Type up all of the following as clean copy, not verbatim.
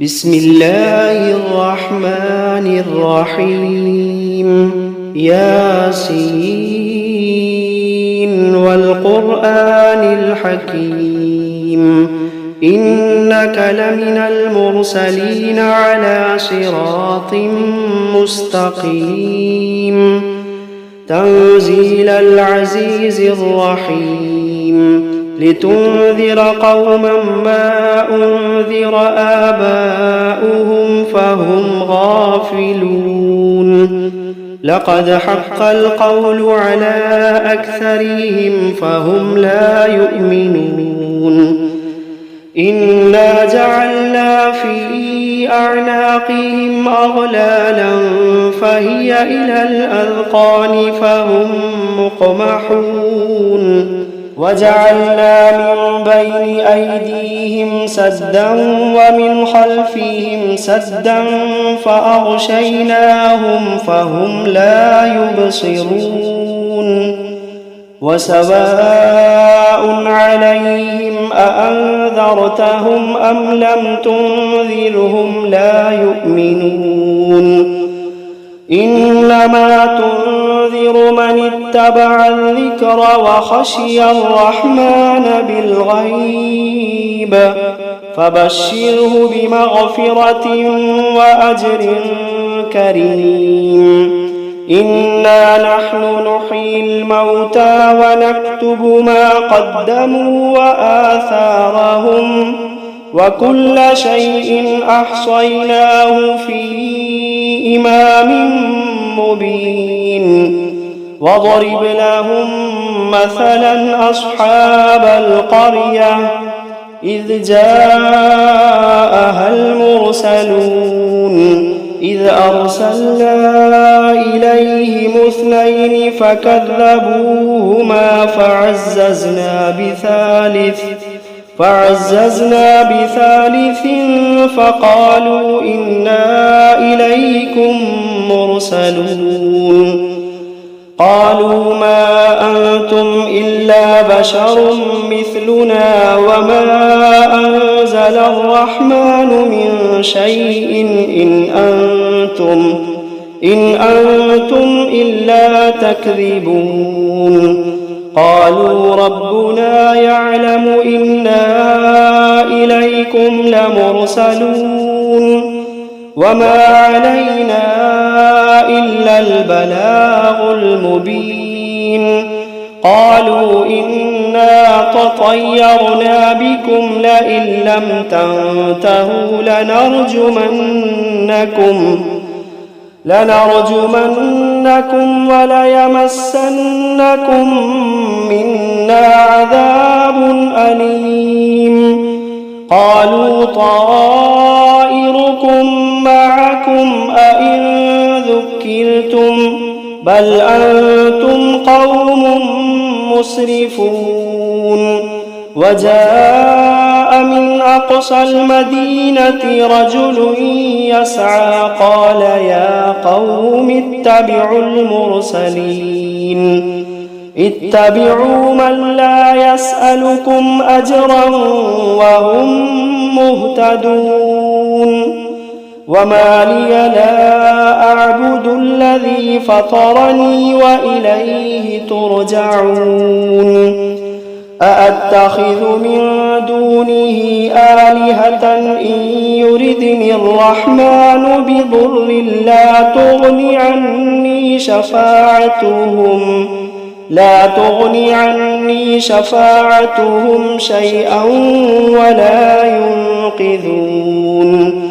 بسم الله الرحمن الرحيم ياسين والقرآن الحكيم إنك لمن المرسلين على صراط مستقيم تنزيل العزيز الرحيم لتنذر قوما ما أنذر آباؤهم فهم غافلون لقد حق القول على أكثرهم فهم لا يؤمنون إنا جعلنا في أعناقهم أغلالا فهي إلى الأذقان فهم مقمحون وجعلنا من بين أيديهم سدا ومن خلفهم سدا فأغشيناهم فهم لا يبصرون وسواء عليهم أأنذرتهم أم لم تنذرهم لا يؤمنون إنما تنذر من اتبع الذكر وخشي الرحمن بالغيب فبشره بمغفرة وأجر كريم إنا نحن نحيي الموتى ونكتب ما قدموا وآثارهم وكل شيء أحصيناه في إمام مبين واضرب لهم مثلا أصحاب القرية إذ جاءها المرسلون إذ أرسلنا إليهم اثنين فكذبوهما فعززنا بثالث فقالوا إنا إليكم مرسلون قالوا ما أنتم إلا بشر مثلنا وما أنزل الرحمن من شيء إن أنتم إلا تكذبون قالوا ربنا يعلم إنا إليكم لمرسلون وما علينا إلا البلاغ المبين قالوا إنا تطيرنا بكم لئن لم تنتهوا لنرجمنكم وليمسنكم منا عذاب أليم قالوا طائركم معكم أئن ذكرتم بل أنتم قوم مسرفون وجاء من أقصى المدينة رجل يسعى قال يا قوم اتبعوا من لا يسألكم أجرا وهم مهتدون وما لي لا أعبد الذي فطرني وإليه ترجعون أأتخذ من دونه آلهة إن يردني الرحمن بضر لا تغني عني شفاعتهم شيئا ولا ينقذون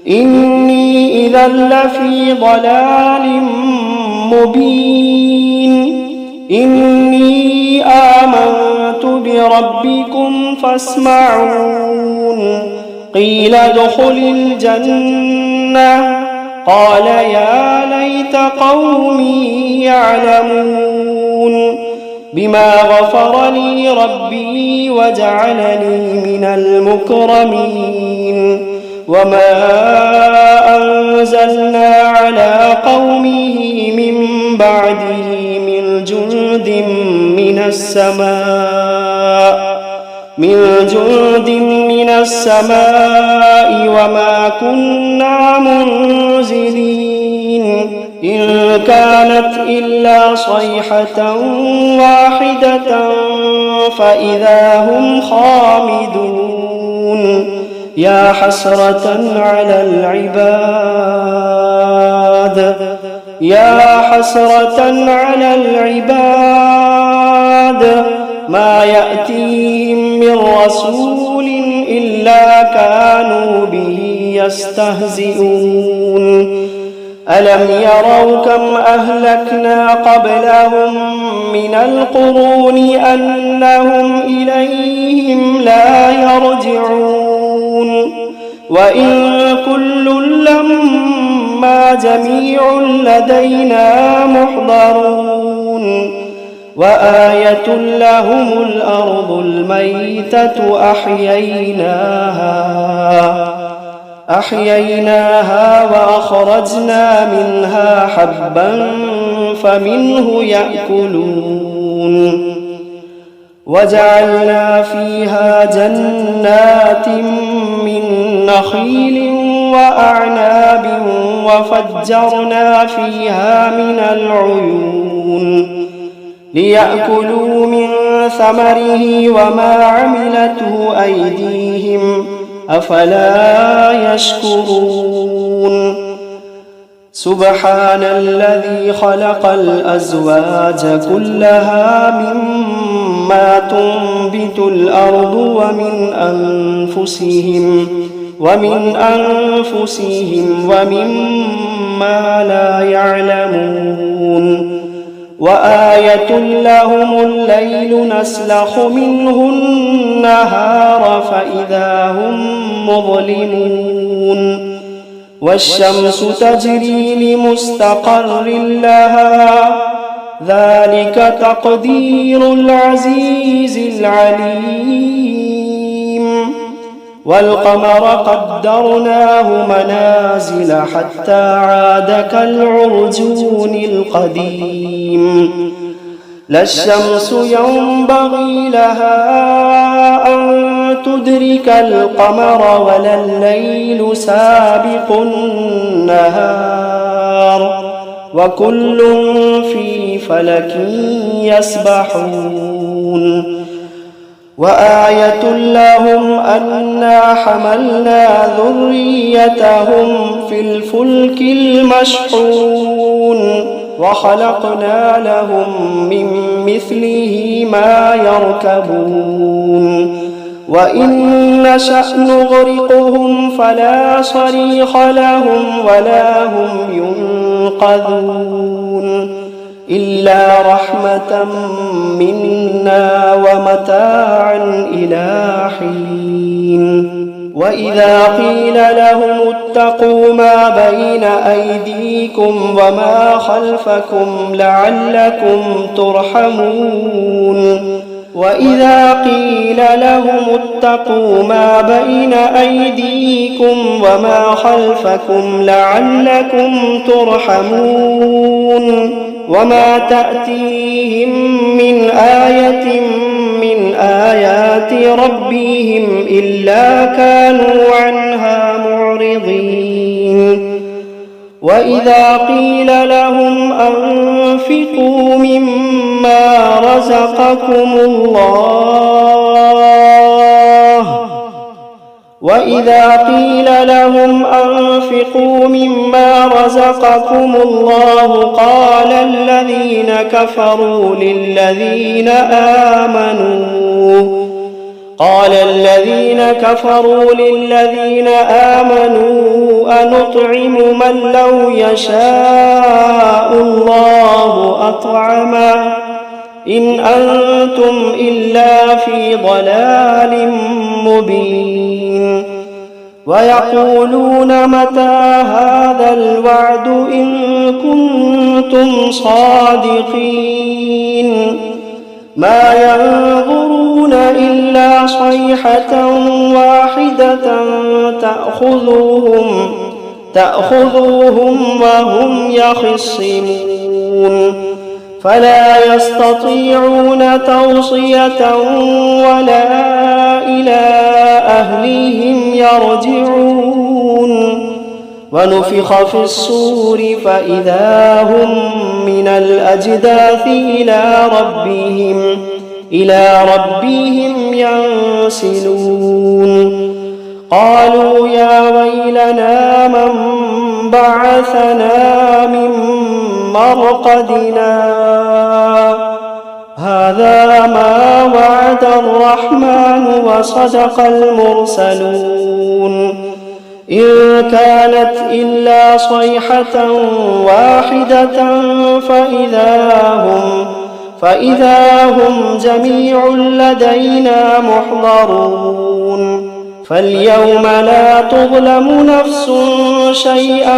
إني إذا لفي ضلال مبين إني آمنت بربكم فاسمعون قيل ادخل الجنة قال يا ليت قومي يعلمون بما غفر لي ربي وجعلني من المكرمين وما أنزلنا على قومه من بعده من جند من السماء من جند من السماء وما كنا منزلين إن كانت إلا صيحة واحدة فإذا هم خامدون يا حسرة على العباد يا حسرة على العباد ما يأتيهم من رسول إلا كانوا به يستهزئون ألم يروا كم أهلكنا قبلهم من القرون أنهم إليهم لا يرجعون وإن كل لما جميع لدينا محضرون وآية لهم الأرض الميتة أحييناها وأخرجنا منها حبا فمنه يأكلون وجعلنا فيها جنات من نخيل وأعناب وفجرنا فيها من العيون ليأكلوا من ثمره وما عملته أيديهم أفلا يشكرون سبحان الذي خلق الأزواج كلها مما تنبت الأرض ومن أنفسهم ومما لا يعلمون وآية لهم الليل نسلخ منه النهار فإذا هم مظلمون والشمس تجري لمستقر لها ذلك تقدير العزيز العليم والقمر قدرناه منازل حتى عاد كالعرجون القديم لا الشمس ينبغي لها أن تدرك القمر ولا الليل سابق النهار وكل في فلك يسبحون وآية لهم أنا حملنا ذريتهم في الفلك المشحون وخلقنا لهم من مثله ما يركبون وإن نشأ نغرقهم فلا صريخ لهم ولا هم ينقذون إلا رحمة منا ومتاعا إلى حين وإذا قيل لهم اتقوا ما بين أيديكم وما خلفكم لعلكم ترحمون وإذا قيل لهم اتقوا ما بين أيديكم وما خلفكم لعلكم ترحمون وما تأتيهم من آية من آيات ربهم إلا كانوا عنها معرضين وإذا قيل لهم أنفقوا مما رزقكم الله قال الذين كفروا للذين آمنوا أنطعم من لو يشاء الله أطعمه إن أنتم إلا في ضلال مبين ويقولون متى هذا الوعد إن كنتم صادقين ما ينظرون إلا صيحة واحدة تأخذوهم وهم يخصمون فلا يستطيعون توصية ولا إلى أهليهم يرجعون ونفخ في الصور فإذا هم من الأجداث إلى ربهم ينسلون قالوا يا ويلنا من بعثنا من مرقدنا هذا ما وعد الرحمن وصدق المرسلون إن كانت إلا صيحة واحدة فإذا هم جميع لدينا محضرون فاليوم لا تظلم نفس شيئا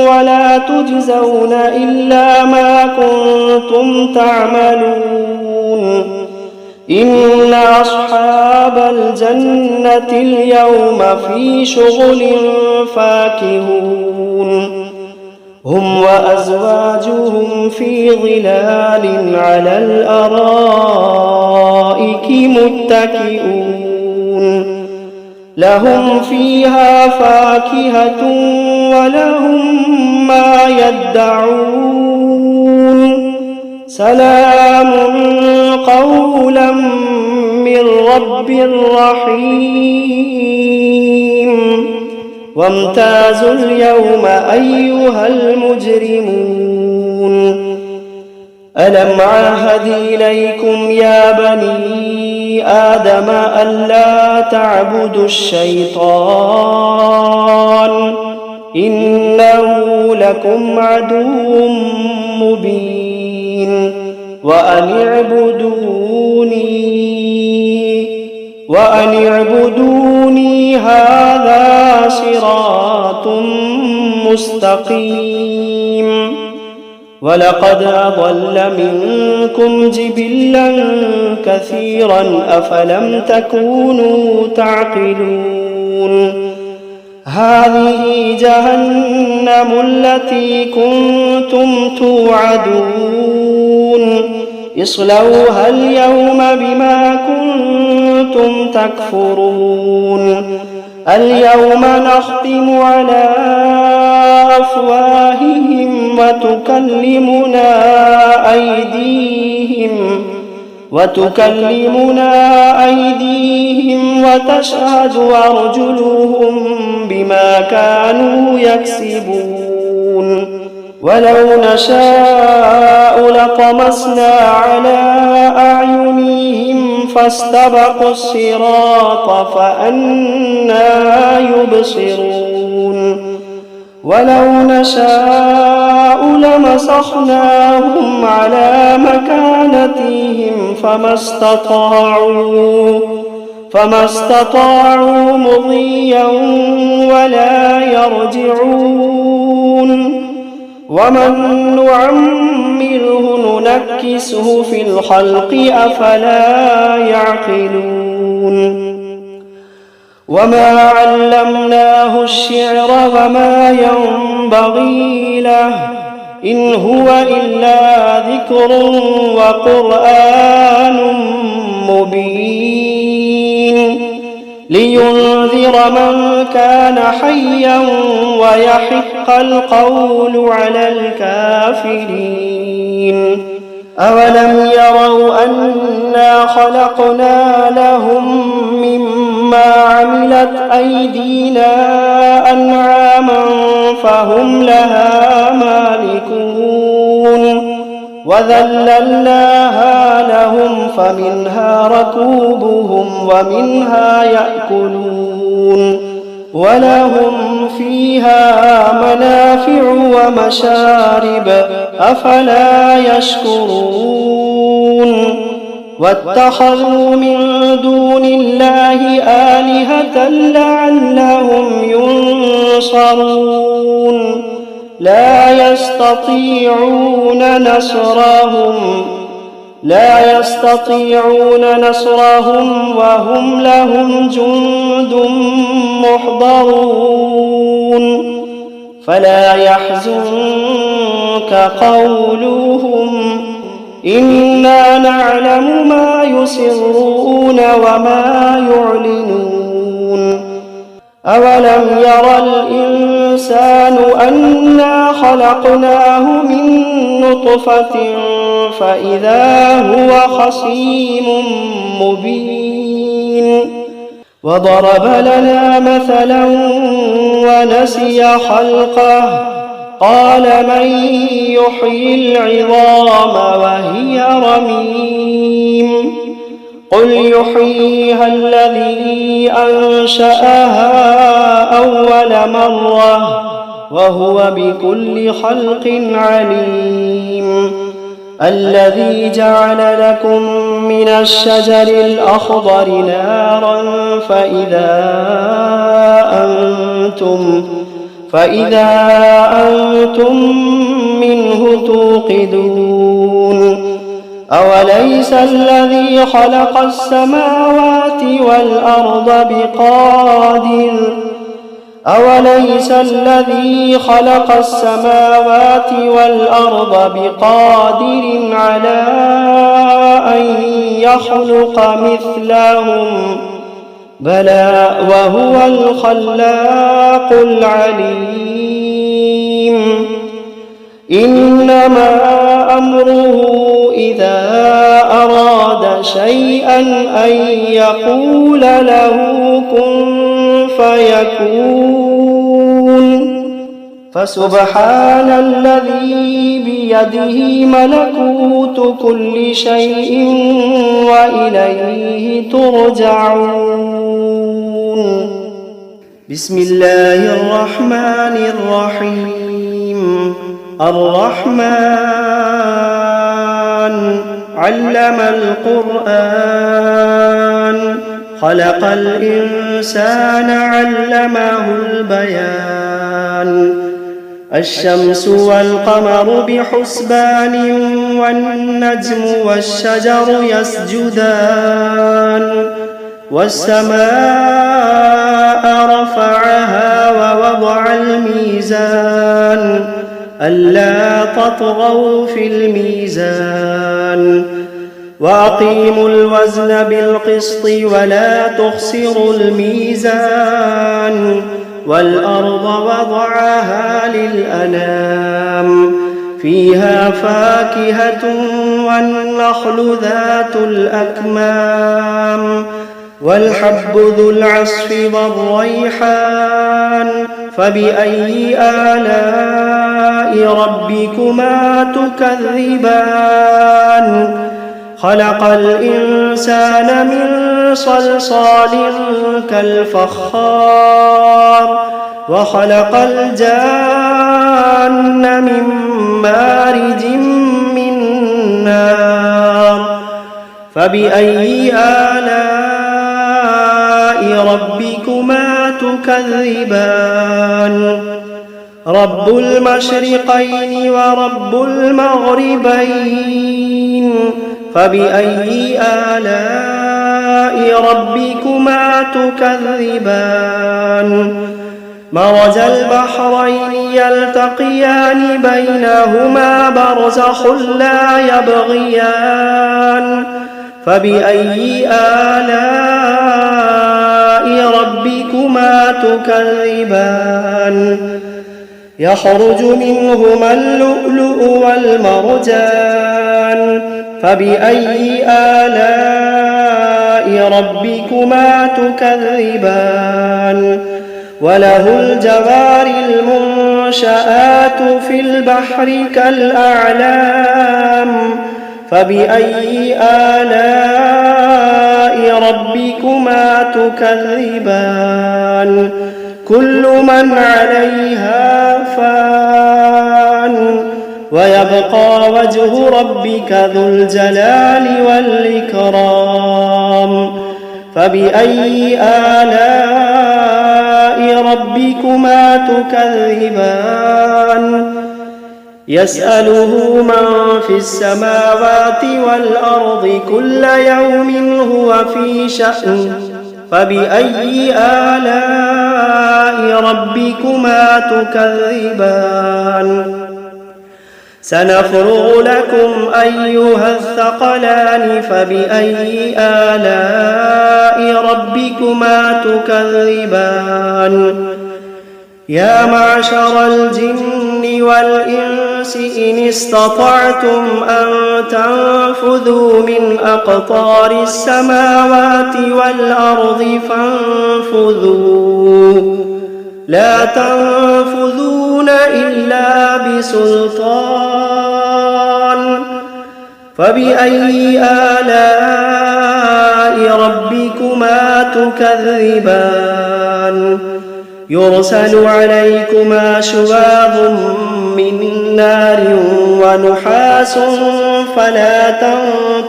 ولا تجزون إلا ما كنتم تعملون إن أصحاب الجنة اليوم في شغل فاكهون هم وأزواجهم في ظلال على الأرائك متكئون لهم فيها فاكهة ولهم ما يدعون سلام قولا من رب رحيم وامتازوا اليوم أيها المجرمون ألم عاهد إليكم يا بني آدم ألا تعبدوا الشيطان إنه لكم عدو مبين وأن اعبدوني هذا صراط مستقيم ولقد أضل منكم جبلا كثيرا أفلم تكونوا تعقلون هذه جهنم التي كنتم توعدون اصلوها اليوم بما كنتم تكفرون اليوم نختم على أفواههم وتكلمنا أيديهم وتشهد أرجلهم بما كانوا يكسبون ولو نشاء لطمسنا على أعينهم فاستبقوا الصراط فأنى يبصرون ولو نشاء لمسخناهم على مكانتهم فما استطاعوا مضيا ولا يرجعون ومن نعمره ننكسه في الخلق أفلا يعقلون وما علمناه الشعر وما ينبغي له إن هو إلا ذكر وقرآن مبين لينذر من كان حيا ويحق القول على الكافرين أولم يروا أنا خلقنا لهم مما عملت أيدينا أنعاما فهم لها مالكون وذللناها لهم فمنها ركوبهم ومنها يأكلون ولهم فيها منافع ومشارب أفلا يشكرون واتخذوا من دون الله آلهة لعلهم ينصرون لا يستطيعون نصرهم وهم لهم جند محضرون فلا يحزنك قولهم إنا نعلم ما يسرون وما يعلنون أولم ير الإنسان أنا خلقناه من نطفة فإذا هو خصيم مبين وضرب لنا مثلا ونسي خلقه قال من يحيي العظام وهي رميم قل يحييها الذي أنشأها أول مرة وهو بكل خلق عليم الذي جعل لكم من الشجر الأخضر نارا فإذا أنتم منه توقدون أوليس الذي خلق السماوات والأرض بقادر على أن يخلق مثلهم بلى وهو الخلاق العليم إنما أمره إذا أراد شيئا أن يقول له كن فيكون فسبحان الذي بيده ملكوت كل شيء وإليه ترجعون بسم الله الرحمن الرحيم الرحمن علم القرآن خلق الإنسان علمه البيان الشمس والقمر بحسبان والنجم والشجر يسجدان والسماء رفعها ووضع الميزان ألا تطغوا في الميزان وأقيموا الوزن بالقسط ولا تخسروا الميزان والأرض وضعها للأنام فيها فاكهة والنخل ذات الأكمام والحب ذو العصف والريحان فبأي آلاء ربكما تكذبان خلق الإنسان من صلصال كالفخار وخلق الجان من مارج من نار فبأي آلاء ربكما تكذبان رب المشرقين ورب المغربين فبأي آلاء ربكما تكذبان مرج البحرين يلتقيان بينهما برزخ لا يبغيان فبأي آلاء ربكما تكذبان يخرج منهما اللؤلؤ والمرجان فبأي آلاء ربكما تكذبان وله الجوار المنشآت في البحر كالأعلام فبأي آلاء ربكما تكذبان كل من عليها فان ويبقى وجه ربك ذو الجلال والإكرام فبأي آلاء ربكما تكذبان يسأله من في السماوات والأرض كل يوم هو في شأن فبأي آلاء ربكما تكذبان سنفرغ لكم أيها الثقلان فبأي آلاء ربكما تكذبان يا معشر الجن والإنس إن استطعتم أن تنفذوا من أقطار السماوات والأرض فانفذوا لا تنفذون إلا بسلطان فبأي آلاء ربكما تكذبان يرسل عليكما شواظ من نار ونحاس فلا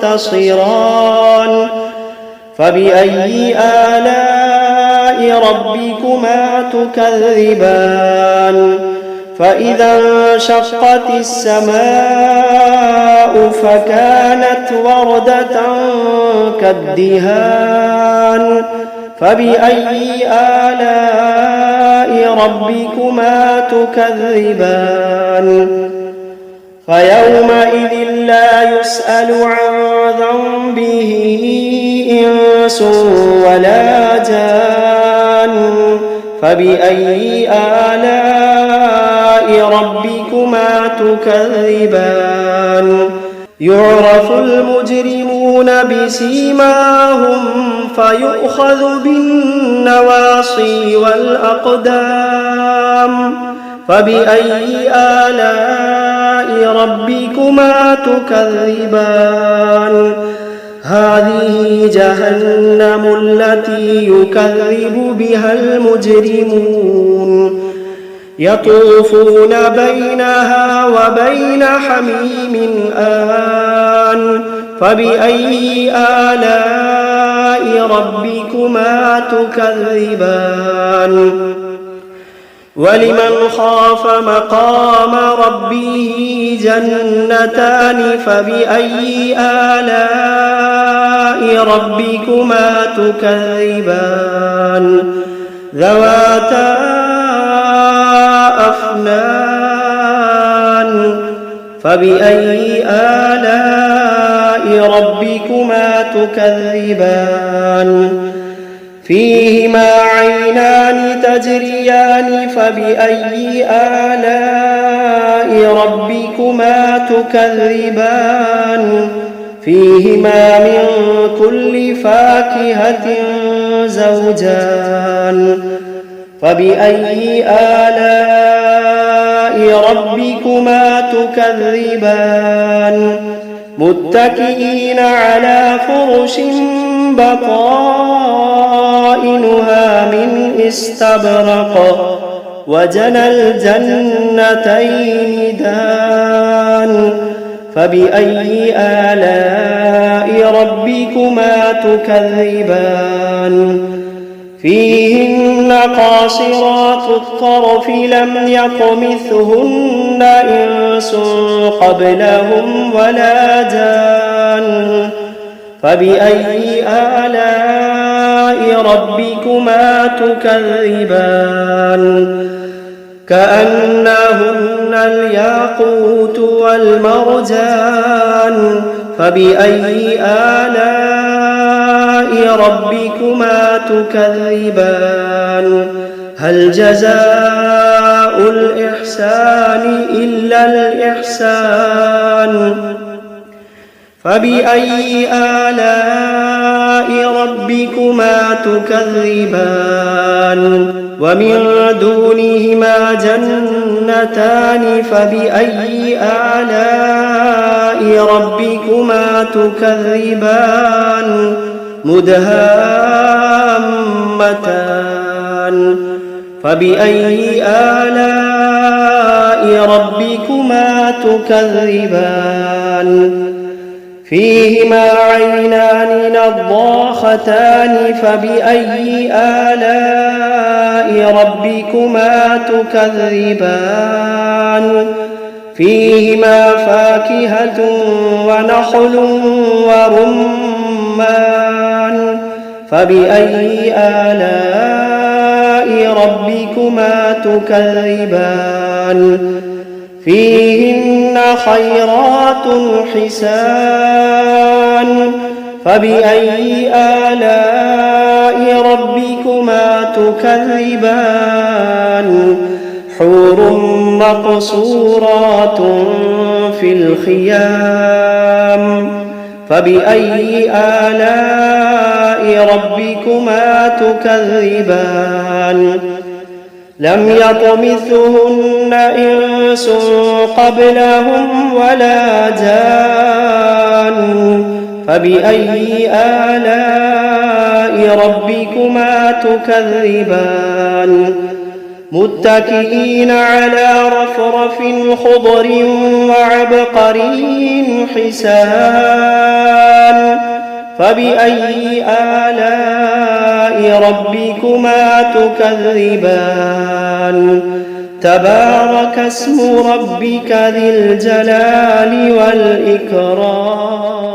تنتصران فبأي آلاء ربكما تكذبان فإذا انشقت السماء فكانت وردة كالدهان فبأي آلاء ربكما تكذبان فيومئذ لا يسأل عن ذنبه إنس ولا جان فبأي آلاء ربكما تكذبان يعرف المجرمون بسيماهم فيؤخذ بالنواصي والأقدام فبأي آلاء ربكما تكذبان هذه جهنم التي يكذب بها المجرمون يطوفون بينها وبين حميم آن فبأي آلاء ربكما تكذبان ولمن خاف مقام ربه جنتان فبأي آلاء ربكما تكذبان ذواتا أفنان فبأي آلاء ربكما تكذبان فيهما عينان تجريان فبأي آلاء ربكما تكذبان فيهما من كل فاكهة زوجان فبأي آلاء ربكما تكذبان متكئين على فرش بطائنها من استبرق وجنى الجنتين دان فبأي آلاء ربكما تكذبان فيهن قاصرات الطرف لم يطمثهن إنس قبلهم ولا جان فبأي آلاء ربكما تكذبان كأنهن الياقوت والمرجان فبأي آلاء ربكما تكذبان هل جزاء الإحسان إلا الإحسان فبأي آلاء ربكما تكذبان ومن دونهما جنتان فبأي آلاء ربكما تكذبان مدهامتان فبأي آلاء ربكما تكذبان فيهما عينان نضاختان فبأي آلاء ربكما تكذبان فيهما فاكهة ونخل ورمان فبأي آلاء ربكما تكذبان فيهن خيرات حسان فبأي آلاء ربكما تكذبان حور مقصورات في الخيام فبأي آلاء ربكما تكذبان لم يطمثهن إنس قبلهم ولا جان فبأي آلاء ربكما تكذبان متكئين على رفرف خضر وعبقري حسان فبأي آلاء ربكما تكذبان تبارك اسم ربك ذي الجلال والإكرام.